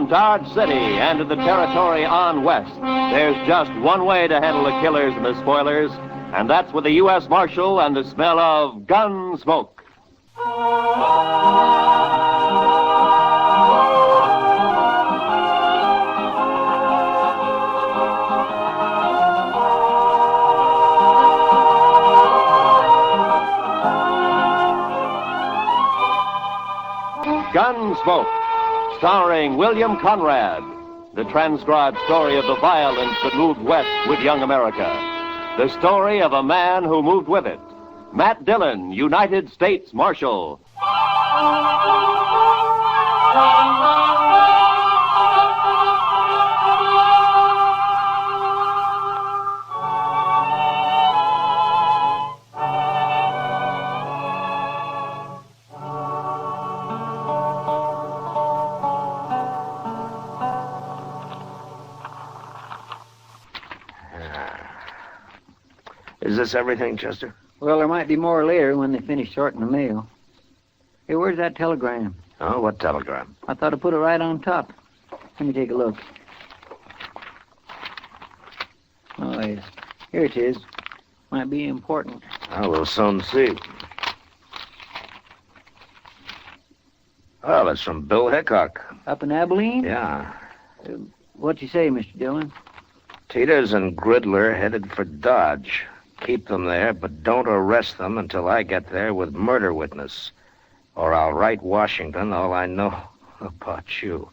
around Dodge City and in the territory on west, there's just one way to handle the killers and the spoilers, and that's with the U.S. Marshal and the smell of Gunsmoke. Gunsmoke, starring William Conrad, the transcribed story of the violence that moved west with young America. The story of a man who moved with it. Matt Dillon, United States Marshal. Is this everything, Chester? Well, there might be more later when they finish sorting the mail. Hey, where's that telegram? Oh, what telegram? I thought I put it right on top. Let me take a look. Oh, yes. Here it is. Might be important. Oh, we'll soon see. Well, it's from Bill Hickok. Up in Abilene? Yeah. What'd you say, Mr. Dillon? Teeters and Gridler headed for Dodge. Keep them there, but don't arrest them until I get there with murder witness. Or I'll write Washington all I know about you.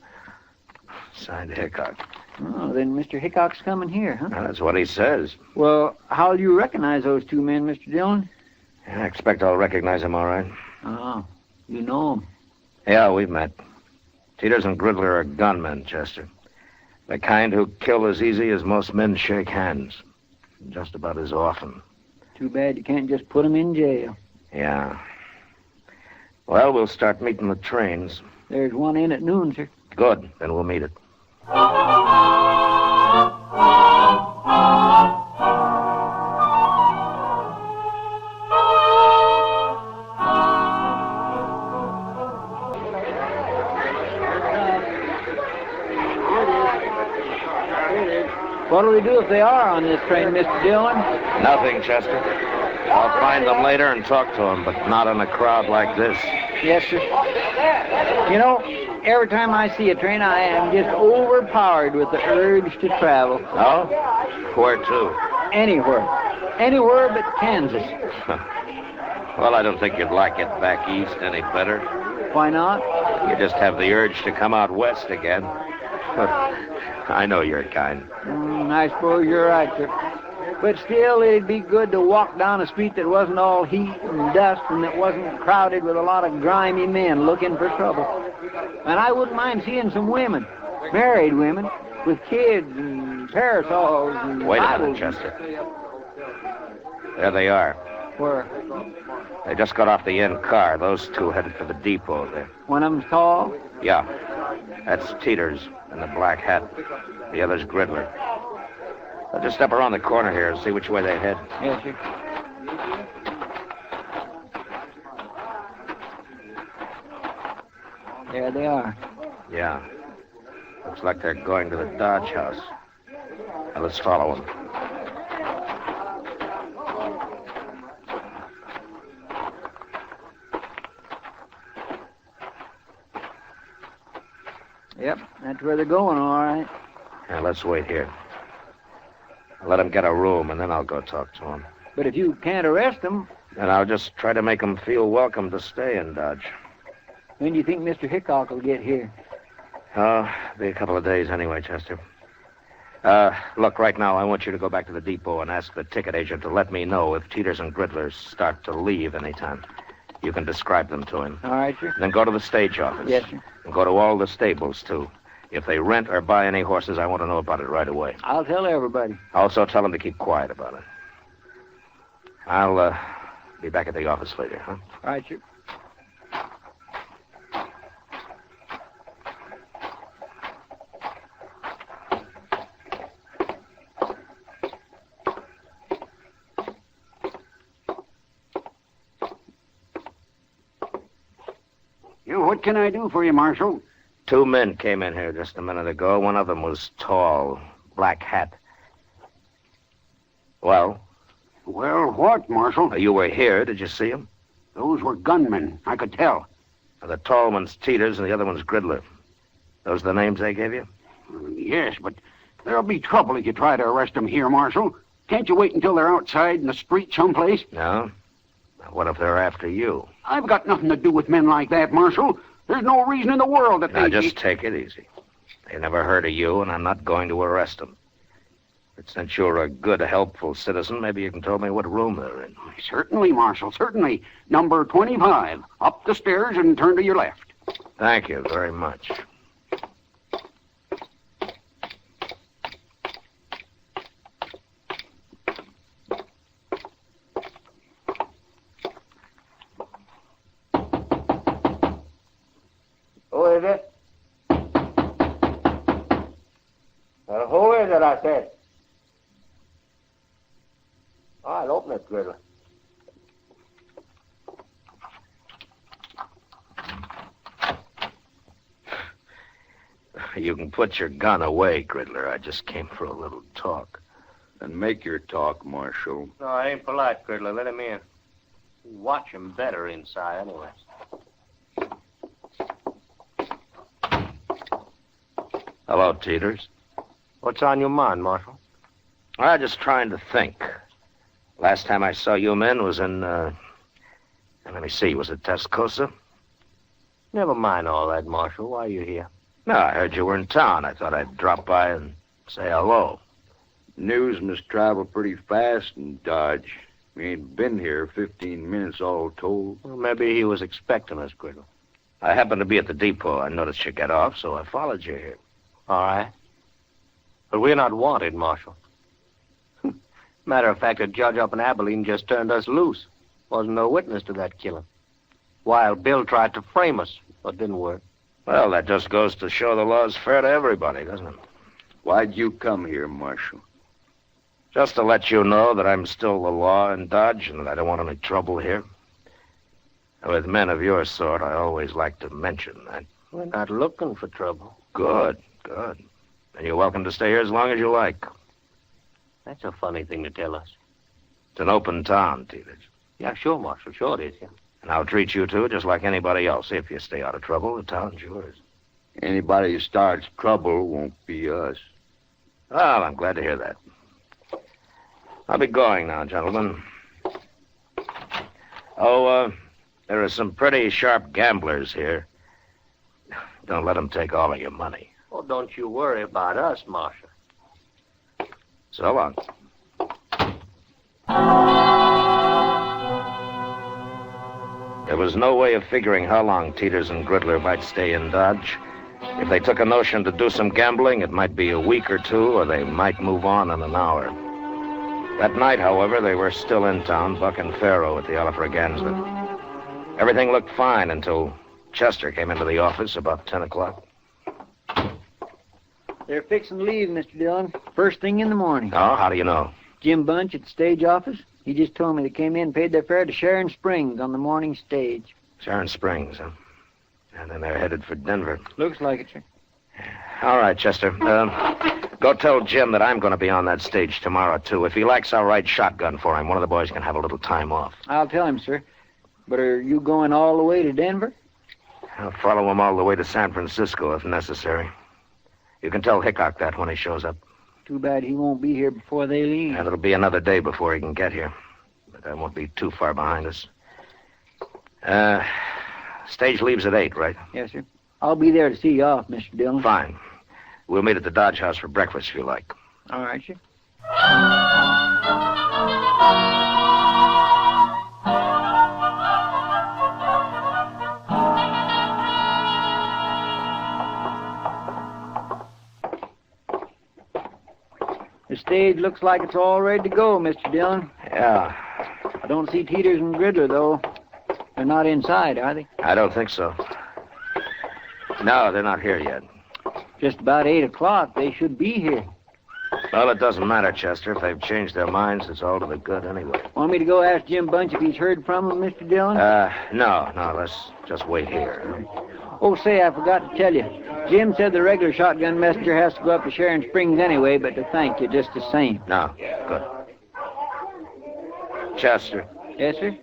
Signed Hickok. Oh, then Mr. Hickok's coming here, huh? That's what he says. Well, how'll you recognize those two men, Mr. Dillon? I expect I'll recognize him all right. Oh, you know them. Yeah, we've met. Teeters and Gridler are gunmen, Chester. The kind who kill as easy as most men shake hands. Just about as often. Too bad you can't just put them in jail. Yeah. Well, we'll start meeting the trains. There's one in at noon, sir. Good. Then we'll meet it. What'll we do if they are on this train, Mr. Dillon? Nothing, Chester. I'll find them later and talk to them, but not in a crowd like this. Yes, sir. You know, every time I see a train, I am just overpowered with the urge to travel. Oh? Where to? Anywhere. Anywhere but Kansas. Well, I don't think you'd like it back east any better. Why not? You just have the urge to come out west again. I know your kind. I suppose you're right, sir. But still, it'd be good to walk down a street that wasn't all heat and dust and that wasn't crowded with a lot of grimy men looking for trouble. And I wouldn't mind seeing some women, married women, with kids and parasols and Wait a Bibles. minute, Chester. There they are. Where? They just got off the end car. Those two headed for the depot there. One of them's tall? Yeah. That's Teeters in the black hat. The other's Gridler. I'll just step around the corner here and see which way they head. Yes, sir. There they are. Yeah. Looks like they're going to the Dodge house. Now, let's follow them. Yep, that's where they're going, all right. Now, let's wait here. I'll let them get a room, and then I'll go talk to them. But if you can't arrest them, And I'll just try to make them feel welcome to stay in Dodge. when do you think Mr. Hickok will get here? Oh, be a couple of days anyway, Chester. Look, right now, I want you to go back to the depot and ask the ticket agent to let me know if Teeters and Gridler start to leave anytime. You can describe them to him. All right, sir. Then go to the stage office. Yes, sir. And go to all the stables, too. If they rent or buy any horses, I want to know about it right away. I'll tell everybody. Also, tell them to keep quiet about it. I'll be back at the office later, huh? All right, sir. What can I do for you, Marshal? 2 men came in here just a minute ago. One of them was tall, black hat. Well? Well, what, Marshal? You were here. Did you see him? Those were gunmen. I could tell. The tall one's Teeters and the other one's Gridler. Those the names they gave you? Yes, but there'll be trouble if you try to arrest them here, Marshal. Can't you wait until they're outside in the street someplace? No. What if they're after you? I've got nothing to do with men like that, Marshal. There's no reason in the world that Now, they... just take it easy. They never heard of you, and I'm not going to arrest them. But since you're a good, helpful citizen, maybe you can tell me what room they're in. Certainly, Marshal, certainly. Number 25. Up the stairs and turn to your left. Thank you very much. Who is it? Who is it, I said? I'll open it, Gridler. You can put your gun away, Gridler. I just came for a little talk. Then make your talk, Marshal. No, I ain't polite, Gridler. Let him in. Watch him better inside, anyway. Hello, Teeters. What's on your mind, Marshal? I'm just trying to think. Last time I saw you men was in, let me see, was it Tascosa? Never mind all that, Marshal. Why are you here? No, I heard you were in town. I thought I'd drop by and say hello. News must travel pretty fast in Dodge. We ain't been here 15 minutes all told. Well, maybe he was expecting us, Gridler. I happened to be at the depot. I noticed you get off, so I followed you here. All right. But we're not wanted, Marshal. Matter of fact, a judge up in Abilene just turned us loose. Wasn't no witness to that killing. Wild Bill tried to frame us, but didn't work. Well, that just goes to show the law's fair to everybody, doesn't it? Why'd you come here, Marshal? Just to let you know that I'm still the law in Dodge and that I don't want any trouble here. With men of your sort, I always like to mention that. We're not looking for trouble. Good, good. And you're welcome to stay here as long as you like. That's a funny thing to tell us. It's an open town, Teeters. Yeah, sure, Marshal. Sure it is, yeah. And I'll treat you two just like anybody else. If you stay out of trouble, the town's yours. Anybody who starts trouble won't be us. Well, I'm glad to hear that. I'll be going now, gentlemen. Oh, there are some pretty sharp gamblers here. Don't let them take all of your money. Oh, don't you worry about us, Marshal. So long. There was no way of figuring how long Teeters and Gridler might stay in Dodge. If they took a notion to do some gambling, it might be a week or two, or they might move on in an hour. That night, however, they were still in town, Buck and Faro at the Alafraganza. Everything looked fine until Chester came into the office about 10 o'clock. They're fixing to leave, Mr. Dillon. First thing in the morning. Oh, how do you know? Jim Bunch at the stage office. He just told me they came in and paid their fare to Sharon Springs on the morning stage. Sharon Springs, huh? And then they're headed for Denver. Looks like it, sir. All right, Chester. Go tell Jim that I'm going to be on that stage tomorrow, too. If he likes, I'll ride shotgun for him. One of the boys can have a little time off. I'll tell him, sir. But are you going all the way to Denver? I'll follow him all the way to San Francisco if necessary. You can tell Hickok that when he shows up. Too bad he won't be here before they leave. And it'll be another day before he can get here. But that won't be too far behind us. Stage leaves at 8, right? Yes, sir. I'll be there to see you off, Mr. Dillon. Fine. We'll meet at the Dodge House for breakfast if you like. All right, sir. The stage looks like it's all ready to go, Mr. Dillon. Yeah, I don't see Teeters and Gridler, though. They're not inside, are they? I don't think so. No, they're not here yet. Just about 8 o'clock. They should be here. Well, it doesn't matter, Chester. If they've changed their minds, it's all to the good anyway. Want me to go ask Jim Bunch if he's heard from them, Mr. Dillon? No, let's just wait here. Oh, say, I forgot to tell you. Jim said the regular shotgun messenger has to go up to Sharon Springs anyway, but to thank you just the same. No, good. Chester, Yes, sir?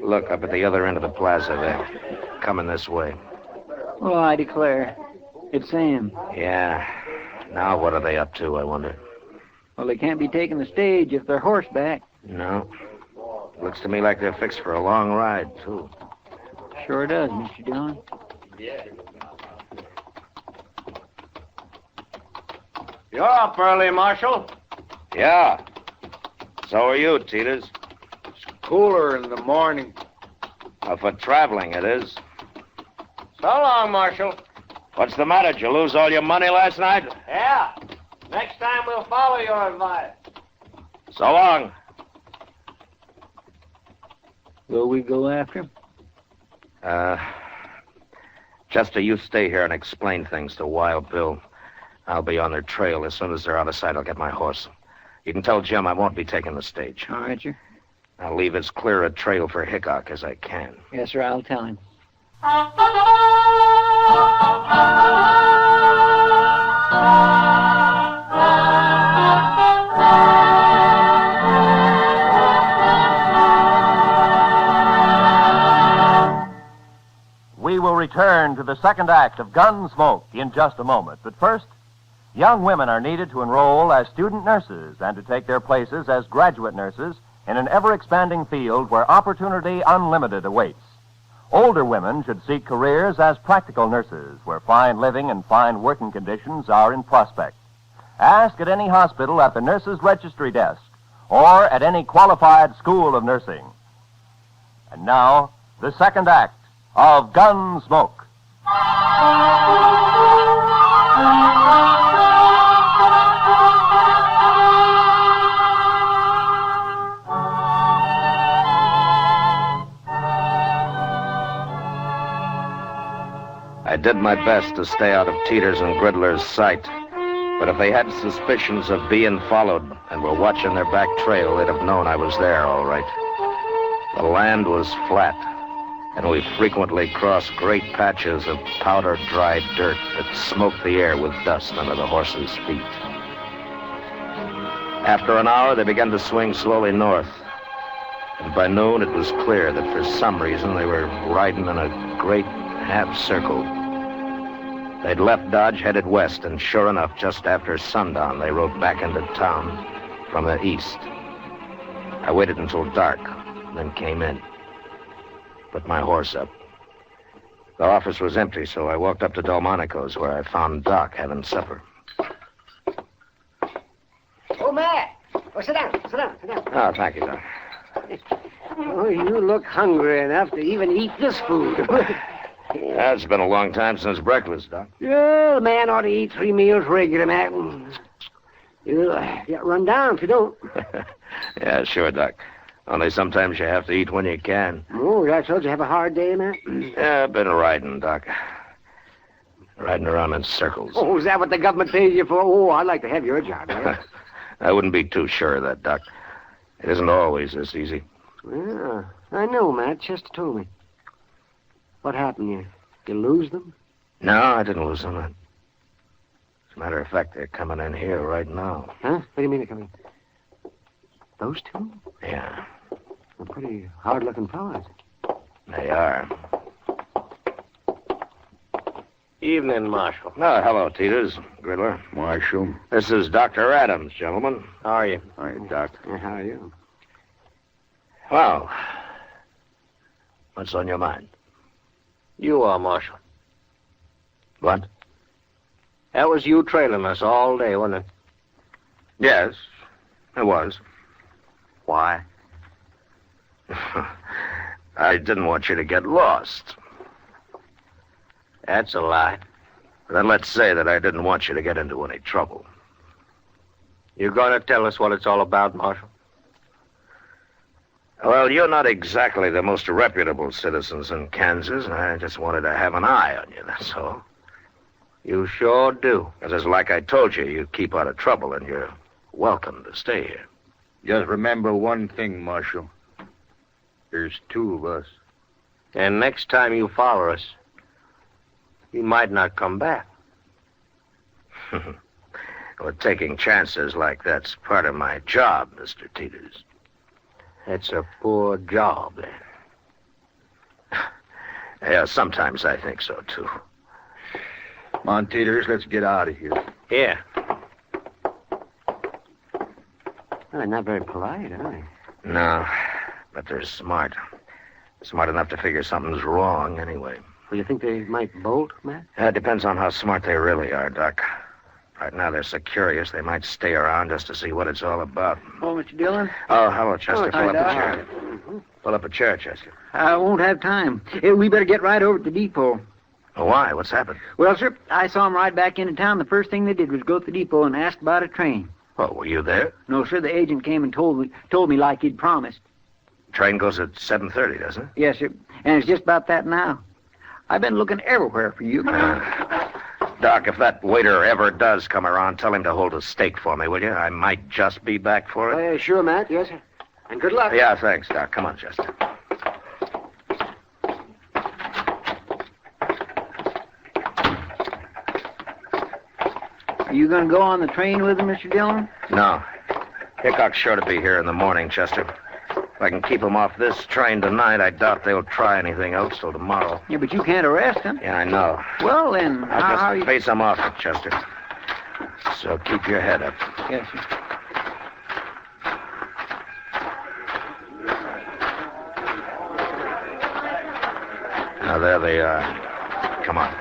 look up at the other end of the plaza there. Coming this way. Well, I declare. It's Sam. Yeah. Now what are they up to, I wonder? Well, they can't be taking the stage if they're horseback. No. Looks to me like they're fixed for a long ride, too. Sure does, Mr. Dillon. You're up early, Marshal. Yeah. So are you, Teeters. Cooler in the morning. For traveling, it is. So long, Marshal. What's the matter? Did you lose all your money last night? Yeah. Next time we'll follow your advice. So long. Will we go after him? Chester, you stay here and explain things to Wild Bill. I'll be on their trail. As soon as they're out of sight, I'll get my horse. You can tell Jim I won't be taking the stage. All right, sir. I'll leave as clear a trail for Hickok as I can. Yes, sir, I'll tell him. We will return to the second act of Gunsmoke in just a moment. But first, young women are needed to enroll as student nurses and to take their places as graduate nurses in an ever-expanding field where opportunity unlimited awaits. Older women should seek careers as practical nurses where fine living and fine working conditions are in prospect. Ask at any hospital at the nurses' registry desk or at any qualified school of nursing. And now, the second act of Gunsmoke. I did my best to stay out of Teeters and Gridler's sight. But if they had suspicions of being followed and were watching their back trail, they'd have known I was there, all right. The land was flat, and we frequently crossed great patches of powder-dried dirt that smoked the air with dust under the horses' feet. After an hour, they began to swing slowly north. And by noon, it was clear that for some reason they were riding in a great half-circle. They'd left Dodge, headed west, and sure enough, just after sundown, they rode back into town from the east. I waited until dark, then came in. Put my horse up. The office was empty, so I walked up to Delmonico's, where I found Doc having supper. Oh, Matt! Oh, sit down. Oh, thank you, Doc. Oh, you look hungry enough to even eat this food. Yeah, it's been a long time since breakfast, Doc. Yeah, the man ought to eat 3 meals regular, Matt. You'll get run down if you don't. Yeah, sure, Doc. Only sometimes you have to eat when you can. Oh, I told you have a hard day, Matt? Yeah, I've been riding, Doc. Riding around in circles. Oh, is that what the government pays you for? Oh, I'd like to have your job, man. I wouldn't be too sure of that, Doc. It isn't always this easy. Yeah, I know, Matt. Chester told me. What happened? You lose them? No, I didn't lose them. As a matter of fact, they're coming in here right now. Huh? What do you mean they're coming? Those two? Yeah, They're pretty hard-looking fellas. they are. Evening, Marshal. Oh, hello, Teeters. Gridler. Marshal. This is Dr. Adams, gentlemen. How are you? Hi, Doc. How are you? Well, what's on your mind? You are, Marshal. What? That was you trailing us all day, wasn't it? Yes, it was. Why? I didn't want you to get lost. That's a lie. Then let's say that I didn't want you to get into any trouble. You gonna tell us what it's all about, Marshal? Well, you're not exactly the most reputable citizens in Kansas, and I just wanted to have an eye on you, that's all. You sure do. Because like I told you, you keep out of trouble, and you're welcome to stay here. Just remember one thing, Marshal. There's 2 of us. And next time you follow us, you might not come back. Well, taking chances like that's part of my job, Mr. Teeters. It's a poor job, then. Yeah, sometimes I think so, too. Come on, Teeters, let's get out of here. Here. Well, they're not very polite, are they? No, but they're smart. Smart enough to figure something's wrong, anyway. Well, you think they might bolt, Matt? It depends on how smart they really are, Doc. Right now, they're so curious they might stay around just to see what it's all about. Oh, Mr. Dillon? Oh, hello, Chester. Hi, Pull up a Doc. chair. Pull up a chair, Chester. I won't have time. We better get right over to the depot. Why? What's happened? Well, sir, I saw 'em ride back into town. The first thing they did was go to the depot and ask about a train. Oh, were you there? No, sir, the agent came and told me like he'd promised. Train goes at 7:30, doesn't it? Yes, sir. And it's just about that now. I've been looking everywhere for you. Doc, if that waiter ever does come around, tell him to hold a steak for me, will you? I might just be back for it. Sure, Matt. Yes, sir. And good luck. Yeah, thanks, Doc. Come on, Chester. Are you going to go on the train with him, Mr. Dillon? No. Hickok's sure to be here in the morning, Chester. If I can keep him off this train tonight, I doubt they'll try anything else till tomorrow. Yeah, but you can't arrest him. Yeah, I know. Well, then, I'll how just you... face him off it, Chester. So keep your head up. Yes, sir. Now, there they are. Come on.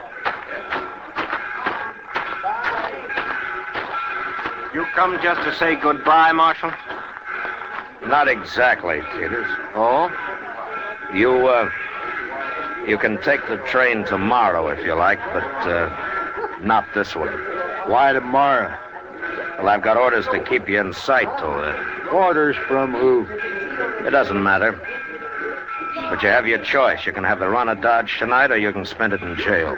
You come just to say goodbye, Marshal? Not exactly, Teeters. Oh? You can take the train tomorrow if you like, but not this one. Why tomorrow? Well, I've got orders to keep you in sight till then. Orders from who? It doesn't matter. But you have your choice. You can have the run of Dodge tonight, or you can spend it in jail.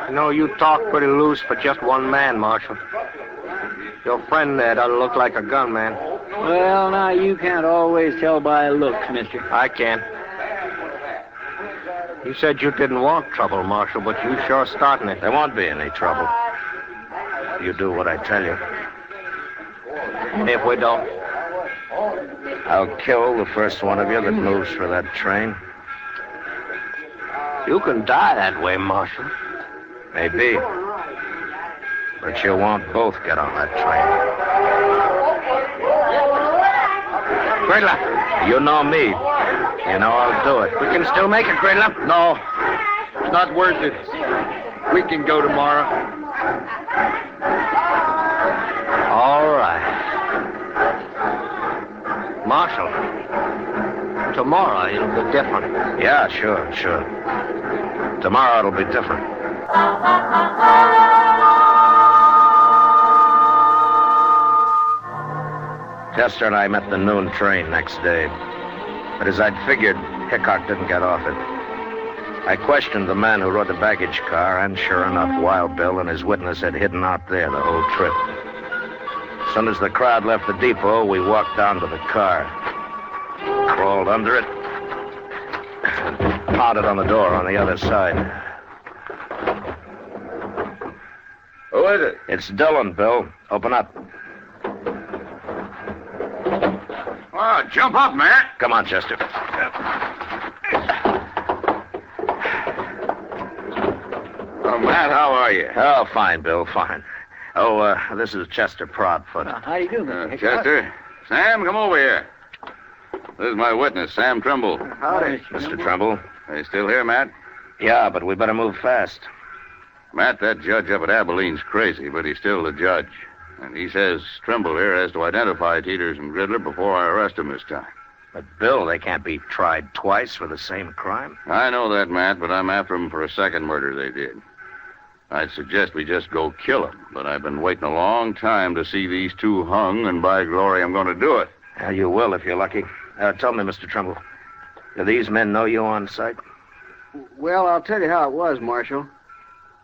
I know you talk pretty loose for just one man, Marshal. Your friend there doesn't look like a gunman. Well, now, you can't always tell by looks, mister. I can. You said you didn't want trouble, Marshal, but you sure starting it. There won't be any trouble. You do what I tell you. If we don't, I'll kill the first one of you that moves for that train. you can die that way, Marshal. Maybe. But you won't both get on that train. Gridler, You know me. You know I'll do it. we can still make it, Gridler. No, it's not worth it. We can go tomorrow. All right. Marshal, tomorrow it'll be different. Yeah, sure. Tomorrow it'll be different. Chester and I met the noon train next day. But as I'd figured, Hickok didn't get off it. I questioned the man who rode the baggage car, and sure enough, Wild Bill and his witness had hidden out there the whole trip. As soon as the crowd left the depot, we walked down to the car, crawled under it, and pounded on the door on the other side. Who is it? It's Dillon, Bill. Open up. Oh, jump up, Matt. Come on, Chester. Oh, Matt, how are you? Oh, fine, Bill, fine. Oh, this is Chester Proudfoot. How do you do, Mr. Hickok? Chester. Sam, come over here. This is my witness, Sam Trimble. Howdy. Mr. Trumbull. Are you still here, Matt? Yeah, but we better move fast. Matt, that judge up at Abilene's crazy, but he's still the judge. And he says Trimble here has to identify Teeters and Gridler before I arrest him this time. But, Bill, they can't be tried twice for the same crime. I know that, Matt, but I'm after them for a second murder they did. I'd suggest we just go kill them, but I've been waiting a long time to see these two hung, and by glory, I'm going to do it. You will if you're lucky. Tell me, Mr. Trumbull, do these men know you on sight? Well, I'll tell you how it was, Marshal.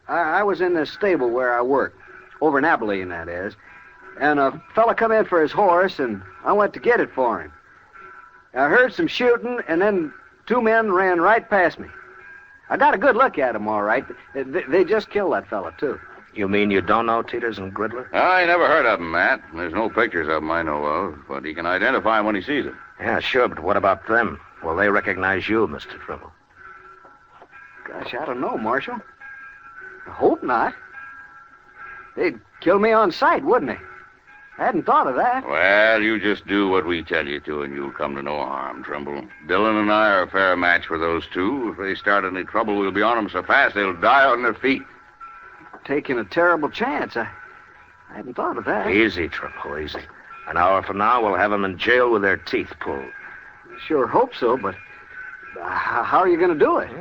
I was in this stable where I work, over in Abilene, that is, and a fella come in for his horse, and I went to get it for him. I heard some shooting, and then two men ran right past me. I got a good look at them, all right. They just killed that fella, too. You mean you don't know Teeters and Gridler? I never heard of him, Matt. There's no pictures of him I know of, but he can identify him when he sees him. Yeah, sure, but what about them? Will they recognize you, Mr. Trimble? Gosh, I don't know, Marshal. I hope not. They'd kill me on sight, wouldn't they? I hadn't thought of that. Well, you just do what we tell you to, and you'll come to no harm, Trimble. Dillon and I are a fair match for those two. If they start any trouble, we'll be on them so fast they'll die on their feet. Taking a terrible chance. I hadn't thought of that. Easy, Trimble, easy. An hour from now, we'll have them in jail with their teeth pulled. Sure hope so, but how are you going to do it?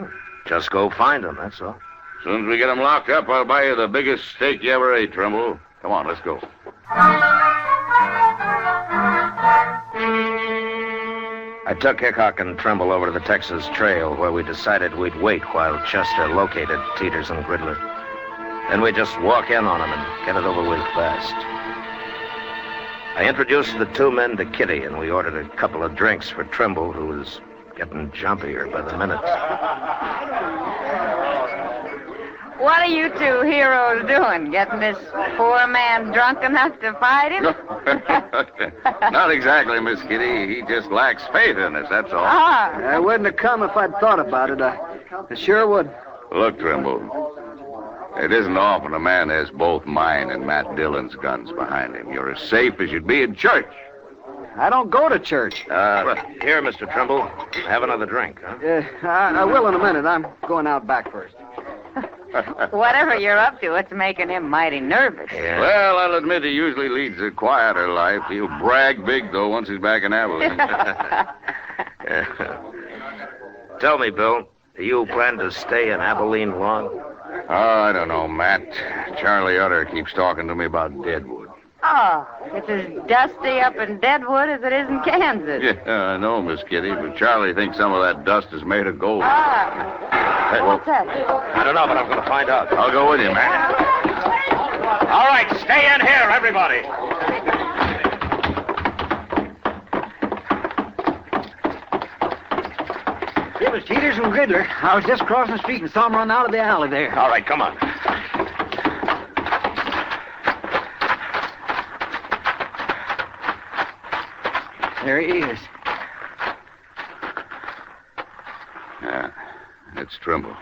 Just go find them, that's all. As soon as we get them locked up, I'll buy you the biggest steak you ever ate, Trimble. Come on, let's go. I took Hickok and Trimble over to the Texas Trail, where we decided we'd wait while Chester located Teeters and Gridler. Then we'd just walk in on them and get it over with fast. I introduced the two men to Kitty, and we ordered a couple of drinks for Trimble, who was getting jumpier by the minute. What are you two heroes doing? Getting this poor man drunk enough to fight him? Not exactly, Miss Kitty. He just lacks faith in us, that's all. Ah. I wouldn't have come if I'd thought about it. I sure would. Look, Trimble, it isn't often a man has both mine and Matt Dillon's guns behind him. You're as safe as you'd be in church. I don't go to church. Here, Mr. Trimble, have another drink, huh? I will in a minute. I'm going out back first. Whatever you're up to, it's making him mighty nervous. Yeah. Well, I'll admit he usually leads a quieter life. He'll brag big, though, once he's back in Abilene. Tell me, Bill, do you plan to stay in Abilene long? Oh, I don't know, Matt. Charlie Utter keeps talking to me about Deadwood. Oh, it's as dusty up in Deadwood as it is in Kansas. Yeah, I know, Miss Kitty, but Charlie thinks some of that dust is made of gold. Ah. What's that? I don't know, but I'm going to find out. I'll go with you, Matt. All right, stay in here, everybody. It was Teeters and Gridler. I was just crossing the street and saw them run out of the alley there. All right, come on. There he is. Yeah, it's Trimble.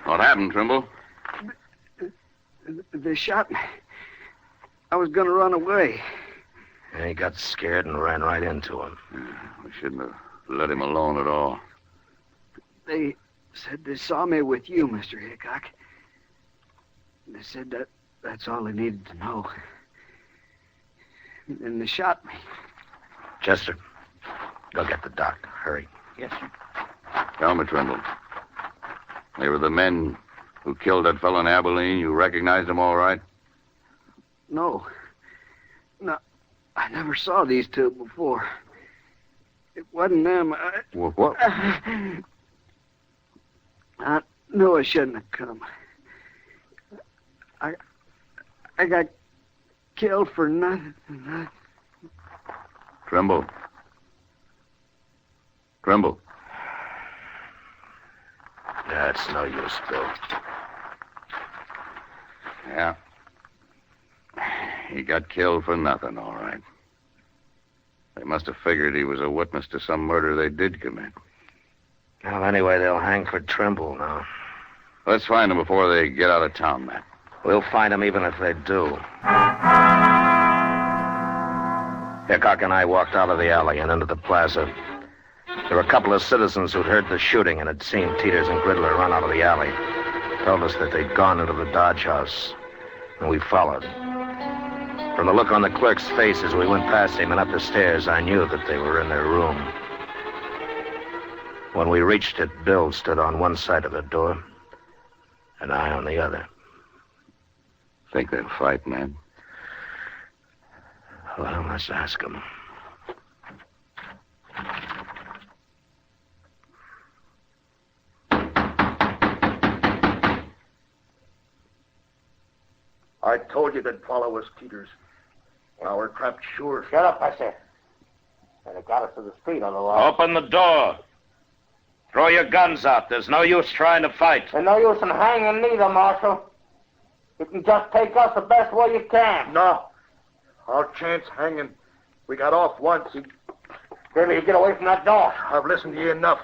What happened, Trimble? They shot me. I was going to run away. And he got scared and ran right into him. We shouldn't have let him alone at all. They said they saw me with you, Mr. Hickok. They said that's all they needed to know. And they shot me. Chester, go get the doc. Hurry. Yes, sir. Tell me, Trimble. They were the men who killed that fellow in Abilene. You recognized them all right? No, I never saw these two before. It wasn't them. What? I knew I shouldn't have come. I got killed for nothing. Trimble. Trimble. That's no use, Bill. Yeah. He got killed for nothing, all right. They must have figured he was a witness to some murder they did commit. Well, anyway, they'll hang for Trimble now. Let's find them before they get out of town, Matt. We'll find them even if they do. Hickok and I walked out of the alley and into the plaza. There were a couple of citizens who'd heard the shooting and had seen Teeters and Gridler run out of the alley. Told us that they'd gone into the Dodge house, and we followed. From the look on the clerk's face as we went past him and up the stairs, I knew that they were in their room. When we reached it, Bill stood on one side of the door, and I on the other. Think they'll fight, man? Well, let's ask them. I told you they'd follow us, Teeters. Now we're trapped sure. Shut up, I said. And it got us to the street on the wall. Open the door. Throw your guns out. There's no use trying to fight. There's no use in hanging neither, Marshal. You can just take us the best way you can. No. Our chance hanging. We got off once. Then you get away from that door. I've listened to you enough.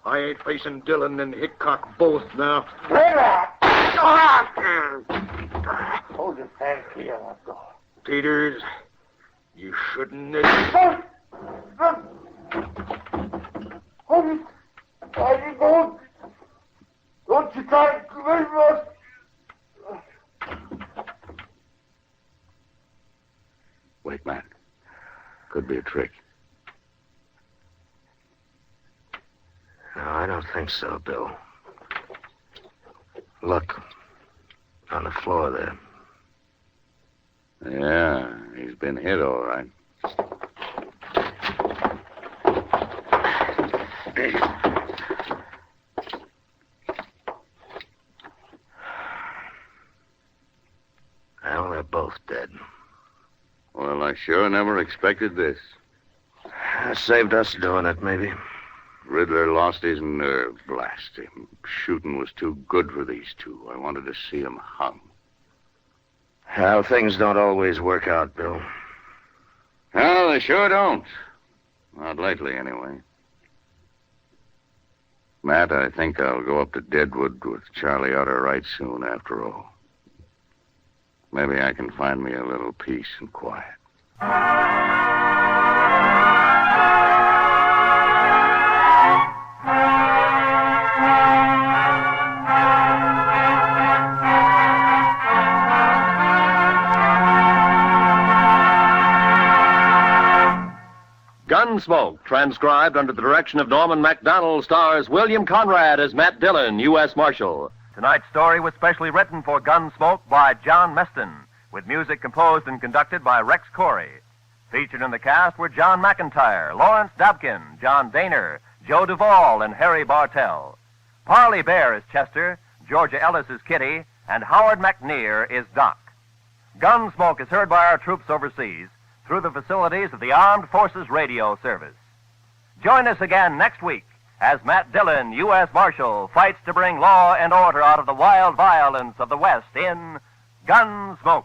I ain't facing Dillon and Hickok both now. Relax. Hold your hand clear, let go. Peters, you shouldn't have... Don't you try to leave us. Wait, Matt. Could be a trick. No, I don't think so, Bill. Look, on the floor there. Yeah, he's been hit all right. Well, they're both dead. Well, I sure never expected this. Saved us doing it, maybe. Riddler lost his nerve, blast him. Shooting was too good for these two. I wanted to see him hung. How things don't always work out, Bill. Well, they sure don't. Not lately, anyway. Matt, I think I'll go up to Deadwood with Charlie Utter right soon, after all. Maybe I can find me a little peace and quiet. Gunsmoke, transcribed under the direction of Norman MacDonald, stars William Conrad as Matt Dillon, U.S. Marshal. Tonight's story was specially written for Gunsmoke by John Meston, with music composed and conducted by Rex Corey. Featured in the cast were John McIntyre, Lawrence Dabkin, John Daner, Joe Duvall, and Harry Bartell. Parley Bear is Chester, Georgia Ellis is Kitty, and Howard McNear is Doc. Gunsmoke is heard by our troops overseas through the facilities of the Armed Forces Radio Service. Join us again next week as Matt Dillon, U.S. Marshal, fights to bring law and order out of the wild violence of the West in Gunsmoke.